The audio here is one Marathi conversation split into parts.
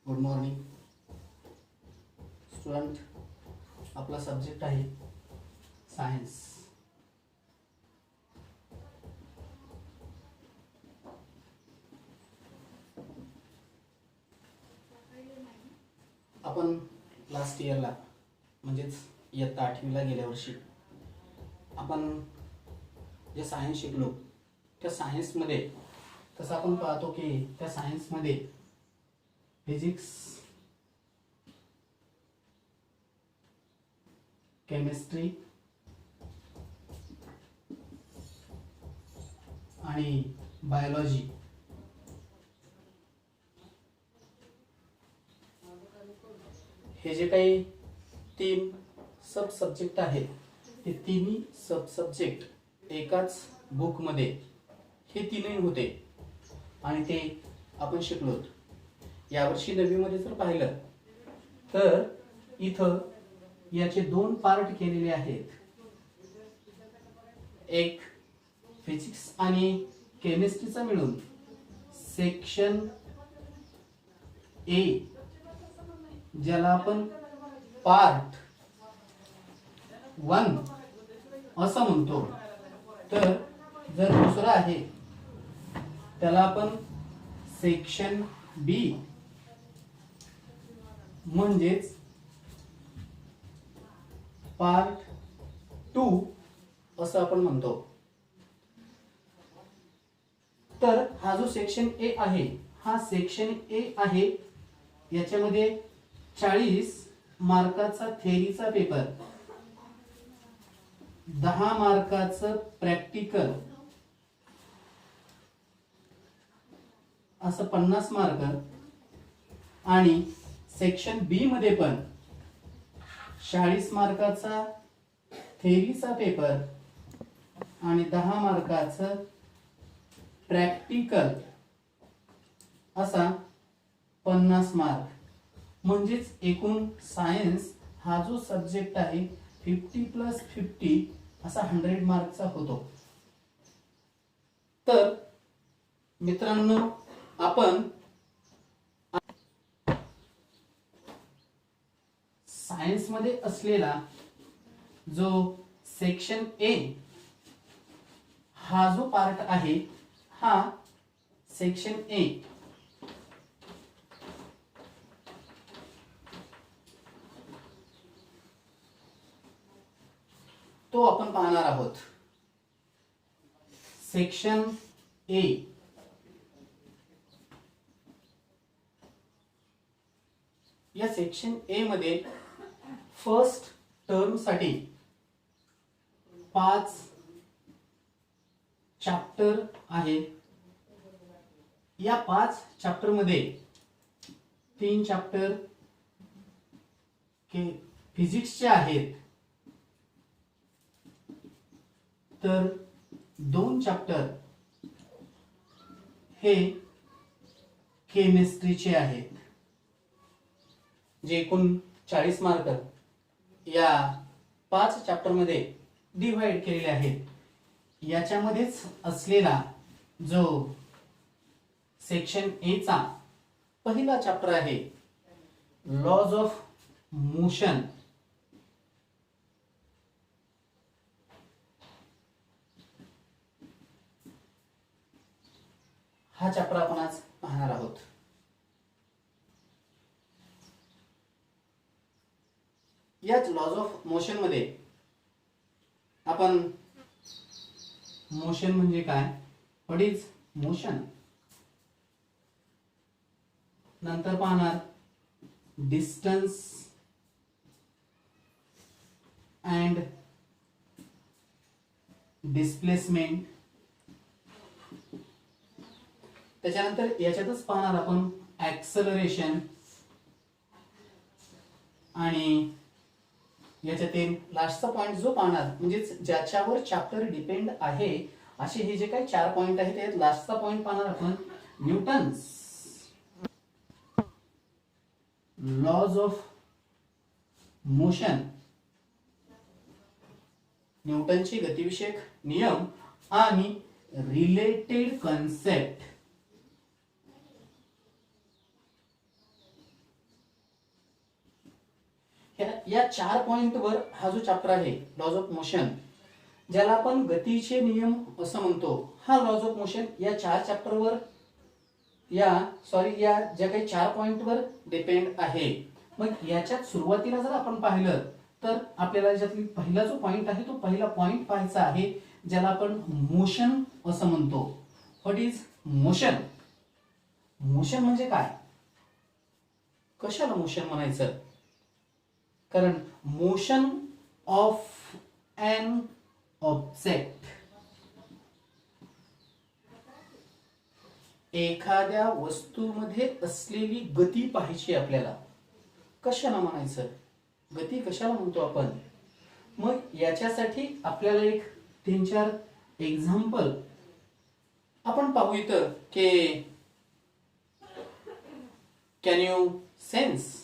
Good morning student. आपला सब्जेक्ट आहे सायन्स. आपण लास्ट इयरला म्हणजेच इयत्ता 8वीला गेल्या वर्षी आपण जे सायन्स शिकलो त्या सायन्समध्ये तसं आपण पाहतो की त्या सायन्समध्ये फिजिक्स, केमिस्ट्री आणि बायोलॉजी हे जे काही 3 सब सब्जेक्ट आहेत ते तिन्ही सब सब्जेक्ट एकाच बुकमध्ये हे तीनही होते आणि ते आपण शिकलो. यावर्षी 9वीमध्ये जर पाहिलं तर इथं याचे 2 पार्ट केलेले आहेत. एक फिजिक्स आणि केमिस्ट्रीचा मिळून सेक्शन ए, ज्याला आपण पार्ट 1 असं म्हणतो. तर जर दुसरा आहे त्याला आपण सेक्शन बी म्हणजेच पार्ट 2 असं आपण म्हणतो. तर हा जो सेक्शन ए आहे हा सेक्शन ए आहे. याच्यामध्ये 40 मार्काचा थेअरीचा पेपर, 10 मार्काचं प्रॅक्टिकल असं 50 मार्क आणि सेक्शन बी मध्ये पण 40 मार्काचा थेअरीचा पेपर आणि 10 मार्काचं प्रॅक्टिकल असा 50 मार्क. म्हणजेच एकूण सायन्स हा जो सब्जेक्ट आहे 50+50 असा 100 मार्कचा होतो. तर मित्रांनो, आपण सायन्स मध्ये असलेला जो सेक्शन ए हा जो पार्ट आहे हा सेक्शन ए तो आपण पाहणार आहोत. सेक्शन ए या सेक्शन ए मध्ये फर्स्ट टर्म साठी 5 चॅप्टर आहे. या 5 चॅप्टर मध्ये 3 चॅप्टर फिजिक्सचे आहेत तर 2 चॅप्टर हे केमिस्ट्रीचे आहेत. जे एकूण 40 मार्क या 5 चॅप्टर मध्ये डिवाइड केलेले आहेत. याच्यामध्येच असलेला जो सेक्शन ए चा पहिला चॅप्टर आहे लॉज ऑफ मोशन. हा चॅप्टर आपण आज पाहणार आहोत. याच लॉज ऑफ मोशन मध्ये आपण मोशन म्हणजे काय, व्हॉट इज मोशन, नंतर पाहणार डिस्टन्स अँड डिस्प्लेसमेंट. त्याच्यानंतर याच्यातच पाहणार आपण ऍक्सलरेशन आणि याच्यातील लास्टचा पॉइंट जो पाहणार म्हणजे ज्याच्यावर चॅप्टर डिपेंड आहे असे हे जे काही 4 पॉइंट आहेत त्यात लास्टचा पॉइंट पाहणार आपण न्यूटन्स लॉज ऑफ मोशन, न्यूटनचे गतिविषयक नियम आणि रिलेटेड कन्सेप्ट. या 4 पॉइंटवर हा जो चॅप्टर आहे लॉज ऑफ मोशन, ज्याला आपण गतीचे नियम असं म्हणतो, हा लॉज ऑफ मोशन या 4 चॅप्टरवर या ज्या काही 4 पॉइंटवर डिपेंड आहे. मग याच्यात सुरुवातीला जर आपण पाहिलं तर आपल्याला याच्यातली पहिला जो पॉइंट आहे तो पहिला पॉइंट पाहायचा आहे, ज्याला आपण मोशन असं म्हणतो. What is motion? मोशन म्हणजे काय? कशाला मोशन म्हणायचं? कारण मोशन ऑफ एन ऑब्जेक्ट, एखाद्या वस्तूमध्ये असलेली गती पाहायची आपल्याला. कशाला म्हणायचं? गती कशाला म्हणतो आपण? मग याच्यासाठी आपल्याला एक 3-4 एक्झाम्पल आपण पाहू इथं की can you sense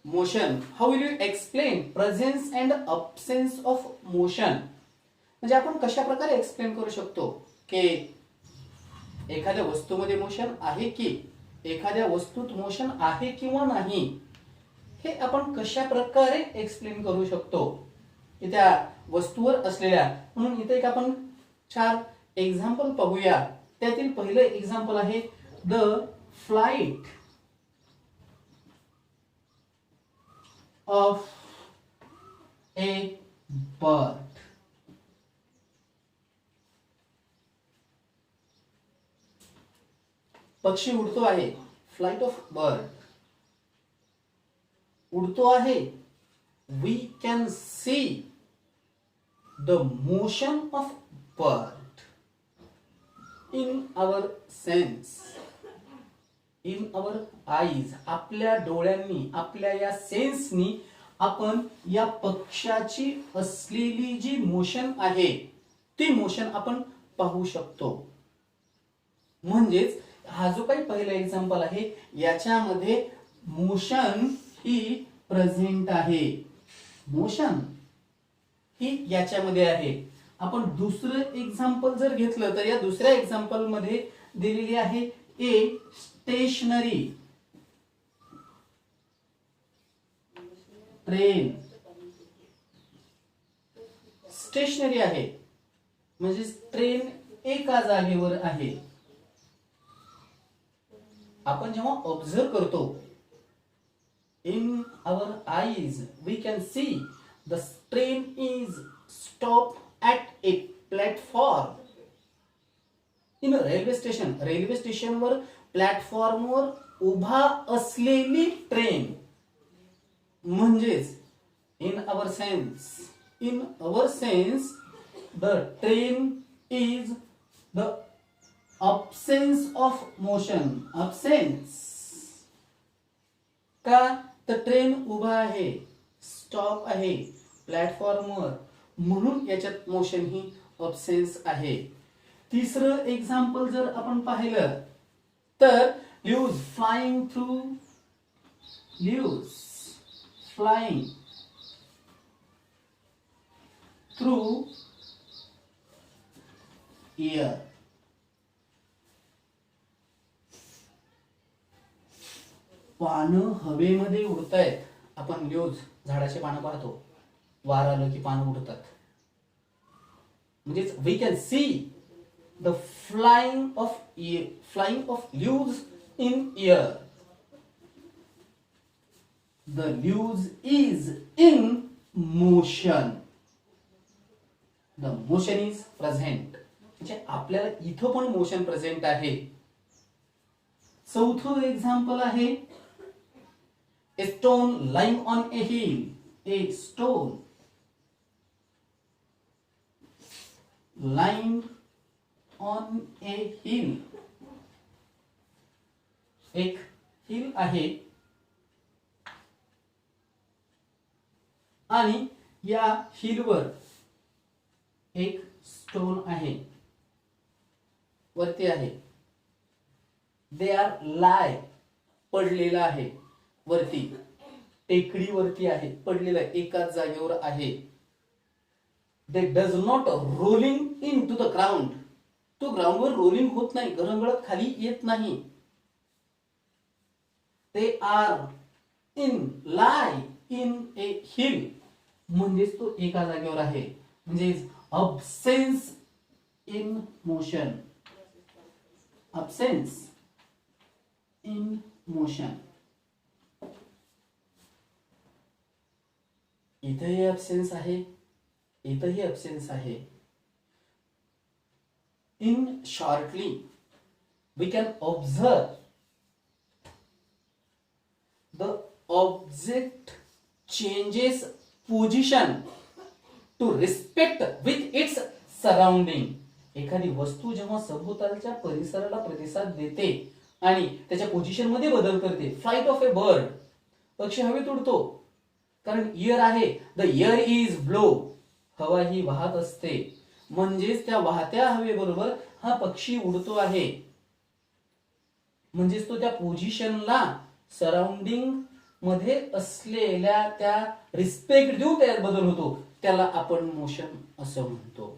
motion? How will you explain presence and absence of motion? म्हणजे आपण कशा प्रकारे एक्सप्लेन करू शकतो की एखाद्या वस्तूमध्ये मोशन आहे की एखाद्या वस्तूत मोशन आहे किंवा नाही, हे आपण कशा प्रकारे एक्सप्लेन करू शकतो की त्या वस्तूवर असलेल्या. म्हणून इथे एक आपण 4 एक्झाम्पल पाहूया. त्यातील पहिलं एक्झाम्पल आहे the flight of a bird. पक्षी उडतो आहे, फ्लाइट ऑफ बर्ड, उडतो आहे. We can see the motion of bird in our sense, in our eyes. आपल्या डोळ्यांनी, आपल्या या सेन्सनी आपण या पक्षाची असलेली जी मोशन आहे ती मोशन आपण पाहू शकतो. म्हणजेच हा जो काही पहिला एक्झाम्पल आहे याच्यामध्ये मोशन ही प्रेझेंट आहे, मोशन ही याच्यामध्ये आहे. आपण दुसरं एक्झाम्पल जर घेतलं तर या दुसऱ्या एक्झाम्पल मध्ये दिलेली आहे ए स्टेशनरी ट्रेन. स्टेशनरी आहे म्हणजे ट्रेन एका जागेवर आहे. आपण जेव्हा ऑब्झर्व करतो, in our eyes we can see the train is stop at a platform. In railway station, railway स्टेशनवर प्लॅटफॉर्मवर उभा असलेली ट्रेन. म्हणजेच in our sense the train is the absence of motion. absence का? तर ट्रेन उभा आहे, स्टॉप आहे प्लॅटफॉर्मवर, म्हणून याच्यात मोशन ही absence आहे. तिसरं एक्झाम्पल जर आपण पाहिलं तर ल्यूज flying through, ल्यूज flying through air. पानं हवेमध्ये उडतायत. आपण ल्यूज झाडाचे पानं पाहतो, वार आलं की पानं उडतात. म्हणजेच we can see the flying of leaves in air. The leaves is in motion. The motion is present. म्हणजे आपल्याला इथं पण मोशन प्रेझेंट आहे. चौथं एक्झाम्पल आहे a stone lying on a hill. A stone lying on a hill. एक हिल आहे आणि या हिलवर एक स्टोन आहे, वरती आहे. दे आर लाय, पडलेला आहे वरती, टेकडीवरती आहे, पडलेला एकाच जागेवर आहे. They does not rolling into the ground. तो ग्राउंडवर रोलिंग होत नाही, घरंगळत खाली येत नाही. They are in, lie in a hill, म्हणजेच तो एका जागेवर आहे, म्हणजे absence in motion, absence in motion. इथेही absence आहे, इथेही absence आहे. In shortly we can observe the object changes position to respect with its surrounding. एखादी वस्तू जेव्हा सभोवतालच्या परिसराला प्रतिसाद देते आणि त्याच्या पोझिशन मध्ये बदल करते, फ्लाइट ऑफ ए बर्ड, पक्षी हवेत उडतो, कारण एअर आहे, द एअर इज ब्लो, हवा ही वाहत असते, म्हणजेच त्या वाहत्या हवेबरोबर हा पक्षी उडतो आहे, म्हणजेच तो त्या पोझिशनला सराउंडिंग मध्ये असलेल्या त्या रिस्पेक्ट देऊन त्यात बदल होतो, त्याला आपण मोशन असं म्हणतो.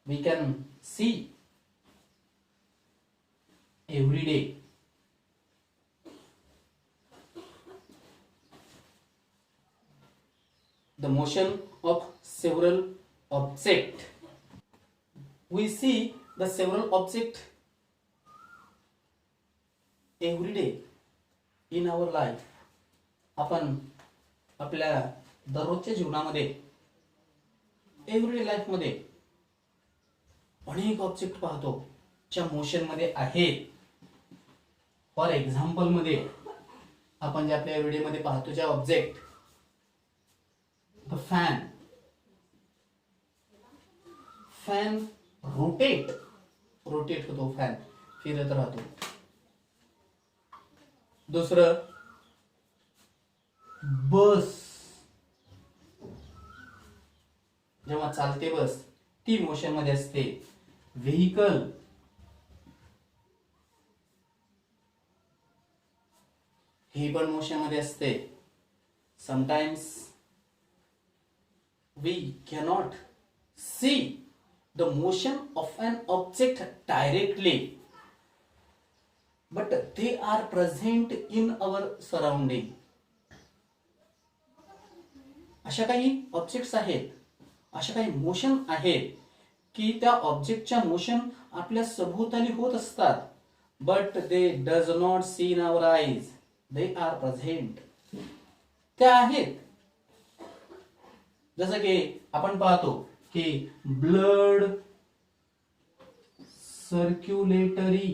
We can see every day. The motion of several objects. We see the several objects every day in our life. आपण आपल्या दररोजच्या जीवनामध्ये एव्हरीडे लाईफ मध्ये अनेक ऑब्जेक्ट पाहतो ज्या मोशन मध्ये आहेत. फॉर एक्झाम्पल मध्ये आपण जे आपल्या एव्हरीडे मध्ये पाहतो ज्या object, the fan, fan rotate होतो, फॅन फिरत राहतो. दुसरं बस, जेव्हा चालते बस ती मोशन मध्ये असते. व्हेइकल, ही पण मोशन मध्ये असते. Sometimes we cannot see the motion of an object directly, but they are present in our surrounding. अशा काही ऑब्जेक्ट्स आहेत, अशा काही मोशन आहेत की त्या ऑब्जेक्टच्या मोशन आपल्या सभोवताली होत असतात, but they does not see in our eyes, they are present, त्या आहेत. जसं की आपण पाहतो की ब्लड सर्क्युलेटरी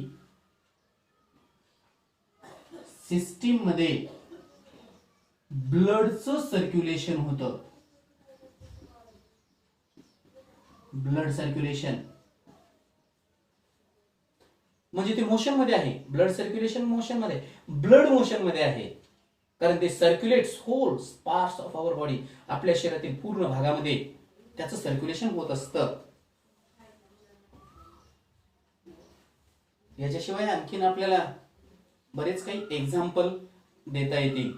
सिस्टीम मध्ये ब्लडचं सर्क्युलेशन होतं, ब्लड सर्क्युलेशन म्हणजे ते मोशन मध्ये आहे. ब्लड सर्क्युलेशन मोशन मध्ये, ब्लड मोशन मध्ये आहे, कारण ते circulates whole parts of our body, आपल्या शरीरातील पूर्ण भागामध्ये त्याचं सर्क्युलेशन होत असतं. याच्याशिवाय आणखीन आपल्याला बरेच काही एक्झाम्पल देता येतील.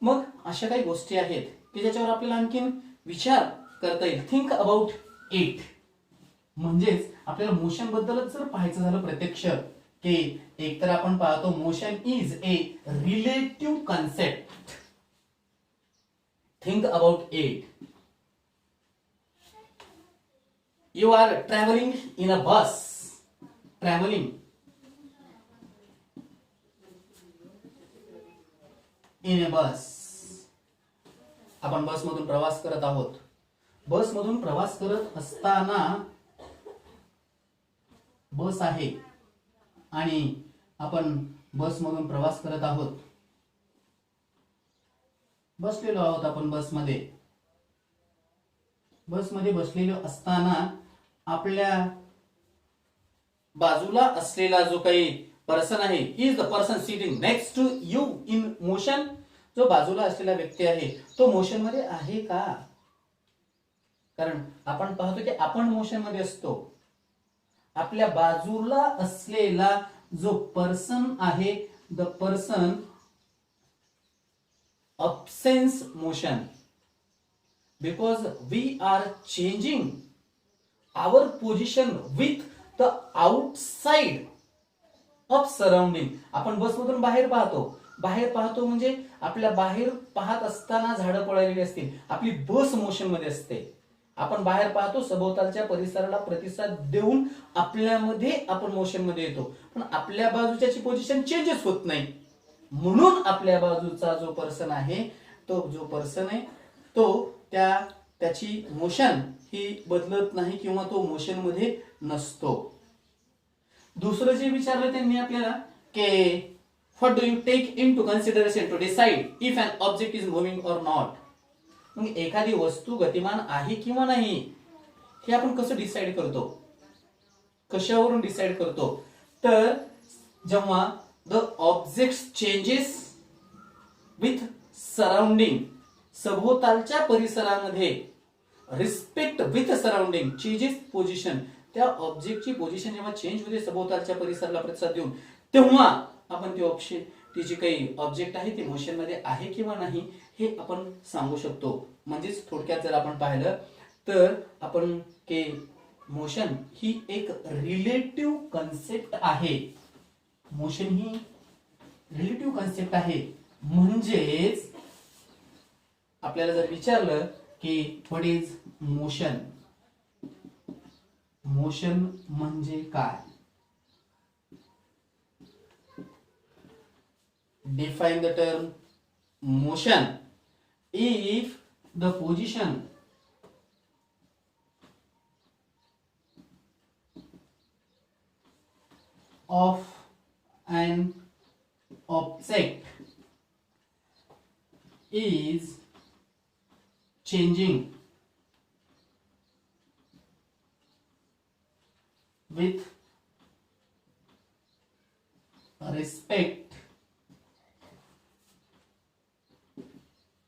मग अशा काही गोष्टी आहेत की ज्याच्यावर आपल्याला आणखीन विचार करता येईल. थिंक अबाउट इट, म्हणजेच आपल्याला मोशन बद्दलच जर पाहायचं झालं प्रत्यक्ष, की एकतर आपण पाहतो motion is a relative concept. Think about it. You are traveling in a bus. Traveling in a bus. आपण बस मधून प्रवास करत आहोत. बस मधून प्रवास करत असताना बस आहे आणि आपण बस मधून प्रवास करत आहोत. बसलेलो आहोत आपण बसमध्ये. बसमध्ये बसलेलो असताना आपल्या बाजूला असलेला जो काही पर्सन आहे, is the person sitting next to you in motion. जो बाजूला असलेला व्यक्ती आहे तो मोशन मध्ये आहे का? कारण आपण पाहतो की आपण मोशन मध्ये असतो. आपल्या बाजूला असलेला जो पर्सन आहे, the person absence motion, because we are changing our position with the outside of surrounding. आपण बसमधून बाहेर पाहतो म्हणजे आपल्या बाहेर पाहत असताना झाडं पळालेली असतील, आपली बस मोशन मध्ये असते. आपण बाहेर पाहतो, सभोवतालच्या परिसराला प्रतिसाद देऊन आपल्यामध्ये आपण मोशन मध्ये येतो, पण आपल्या बाजूच्याची पोझिशन चेंजेस होत नाही. म्हणून आपल्या बाजूचा जो पर्सन आहे तो त्याची मोशन ही बदलत नाही किंवा तो मोशन मध्ये नसतो. दुसरं जे विचारलं त्यांनी आपल्याला की what do you take in to consideration to decide if an object is moving or not. मग एखादी वस्तू गतिमान आहे किंवा नाही हे आपण कसं डिसाइड करतो, कशावरून डिसाइड करतो, तर जेव्हा the object changes with surrounding, सभोवतालच्या परिसरामध्ये respect with surrounding changes position, त्या ऑब्जेक्टची पोझिशन जेव्हा चेंज होते सभोवतालच्या परिसराला प्रतिसाद देऊन, तेव्हा आपण ती जी काही ऑब्जेक्ट आहे ती मोशन मध्ये आहे किंवा नाही हे आपण सांगू शकतो. म्हणजेच थोडक्यात जर आपण पाहिलं तर आपण की मोशन ही एक रिलेटिव्ह कन्सेप्ट आहे. मोशन ही रिलेटिव्ह कन्सेप्ट आहे. म्हणजेच आपल्याला जर विचारलं की व्हॉट इज मोशन, मोशन म्हणजे काय, define the term motion if the position of an object is changing with respect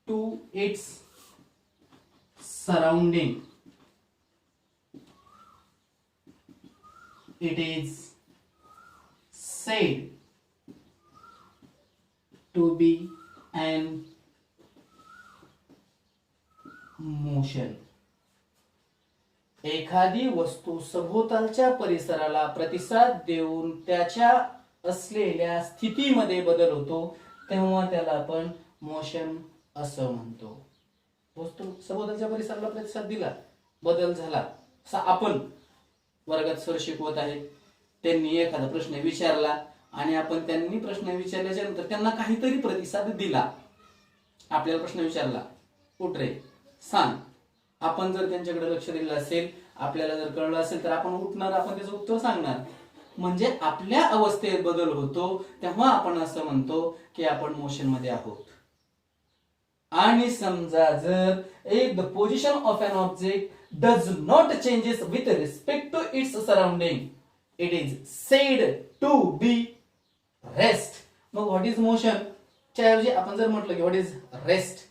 to its surrounding, it is said to be an motion. एखादी वस्तू सभोवतालच्या परिसराला प्रतिसाद देऊन त्याच्या असलेल्या स्थितीमध्ये बदल होतो तेव्हा त्याला आपण मोशन असं म्हणतो. वस्तू सभोवतालच्या परिसराला प्रतिसाद दिला, बदल झाला. आपण वर्गात सर शिकवत आहेत, त्यांनी एखादा प्रश्न विचारला आणि आपण त्यांनी प्रश्न विचारल्याच्या नंतर त्यांना काहीतरी प्रतिसाद दिला. आपल्याला प्रश्न विचारला, उठ रे सांग. आपण जर त्यांच्याकडे लक्ष दिलं असेल, आपल्याला जर कळलं असेल तर आपण उठणार, आपण त्याचं उत्तर सांगणार. म्हणजे आपल्या अवस्थेत बदल होतो तेव्हा आपण असं म्हणतो की आपण मोशन मध्ये आहोत. आणि समजा जर if the position of an object does not changes with respect to its surrounding, it is said to be rest. मग what is motion च्या ऐवजी आपण जर म्हटलं की what is rest,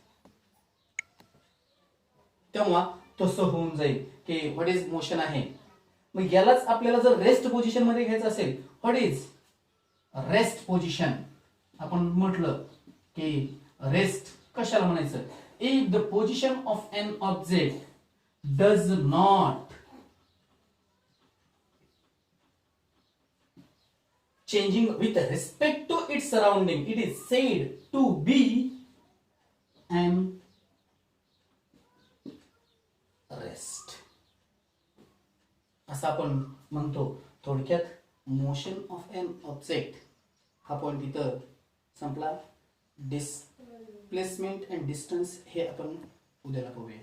तेव्हा तसं होऊन जाईल की what is motion आहे. मग यालाच आपल्याला जर रेस्ट पोझिशन मध्ये घ्यायचं असेल, what is रेस्ट पोझिशन, आपण म्हटलं की रेस्ट कशाला म्हणायचं, if the position of an object does not changing with respect to its surrounding, it is said to be an rest. असं आपण म्हणतो. थोडक्यात मोशन ऑफ एन ऑब्जेक्ट हा पॉइंट इथं संपला. डिस्प्लेसमेंट अँड डिस्टन्स हे आपण उद्याला पाहूया.